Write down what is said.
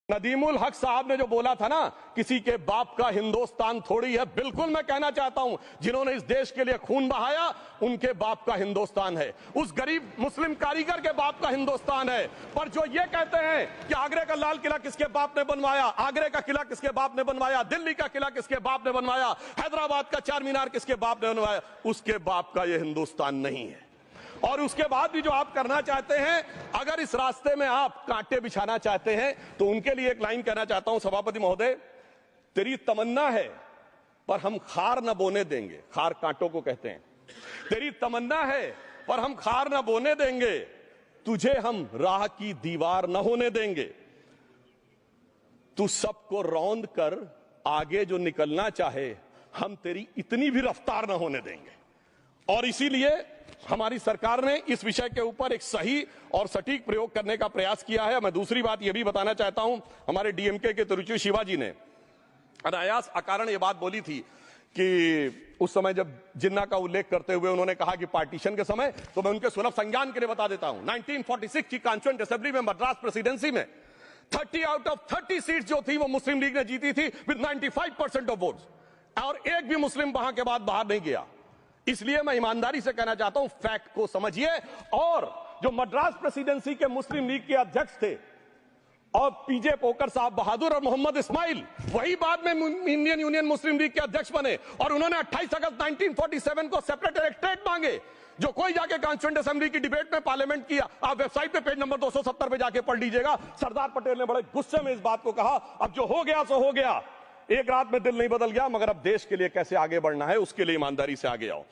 नदीमुल हक साहब ने जो बोला था ना, किसी के बाप का हिंदुस्तान थोड़ी है, बिल्कुल मैं कहना चाहता हूं, जिन्होंने इस देश के लिए खून बहाया उनके बाप का हिंदुस्तान है, उस गरीब मुस्लिम कारीगर के बाप का हिंदुस्तान है। पर जो ये कहते हैं कि आगरे का लाल किला किसके बाप ने बनवाया, आगरे का किला किसके बाप ने बनवाया, दिल्ली का किला किसके बाप ने बनवाया, हैदराबाद का चार मीनार किसके बाप ने बनवाया, उसके बाप का यह हिंदुस्तान नहीं है। और उसके बाद भी जो आप करना चाहते हैं, अगर इस रास्ते में आप कांटे बिछाना चाहते हैं, तो उनके लिए एक लाइन कहना चाहता हूं, सभापति महोदय, तेरी तमन्ना है पर हम खार न बोने देंगे, खार कांटों को कहते हैं, तेरी तमन्ना है पर हम खार न बोने देंगे, तुझे हम राह की दीवार न होने देंगे, तू सबको रौंद कर आगे जो निकलना चाहे हम तेरी इतनी भी रफ्तार न होने देंगे। और इसीलिए हमारी सरकार ने इस विषय के ऊपर एक सही और सटीक प्रयोग करने का प्रयास किया है। मैं दूसरी बात यह भी बताना चाहता हूं, हमारे डीएमके के तिरुचि शिवाजी ने अनायास अकारण यह बात बोली थी कि उस समय जब जिन्ना का उल्लेख करते हुए उन्होंने कहा कि पार्टीशन के समय, तो मैं उनके सुलभ संज्ञान के लिए बता देता हूं, 1946 की कॉन्स्टिट्यूएंट असेंबली में मद्रास प्रेसिडेंसी में 30 आउट ऑफ 30 सीट जो थी वो मुस्लिम लीग ने जीती थी विद 95% ऑफ वोट्स, और एक भी मुस्लिम वहां के बाद बाहर नहीं गया। इसलिए मैं ईमानदारी से कहना चाहता हूं, फैक्ट को समझिए। और जो मद्रास प्रेसिडेंसी के मुस्लिम लीग के अध्यक्ष थे और पीजे पोकर साहब बहादुर और मोहम्मद इस्माइल, वही बाद में इंडियन यूनियन मुस्लिम लीग के अध्यक्ष बने, और उन्होंने 28 अगस्त 1947 को सेपरेट इलेक्टोरेट मांगे। जो कोई जाके कॉन्स्टिट्यूएंट असेंबली की डिबेट में पार्लियामेंट किया, आप वेबसाइट पे पेज नंबर 270 पे जाके पढ़ लीजिएगा, सरदार पटेल ने बड़े गुस्से में इस बात को कहा, अब जो हो गया सो हो गया, एक रात में दिल नहीं बदल गया, मगर अब देश के लिए कैसे आगे बढ़ना है उसके लिए ईमानदारी से आगे आओ।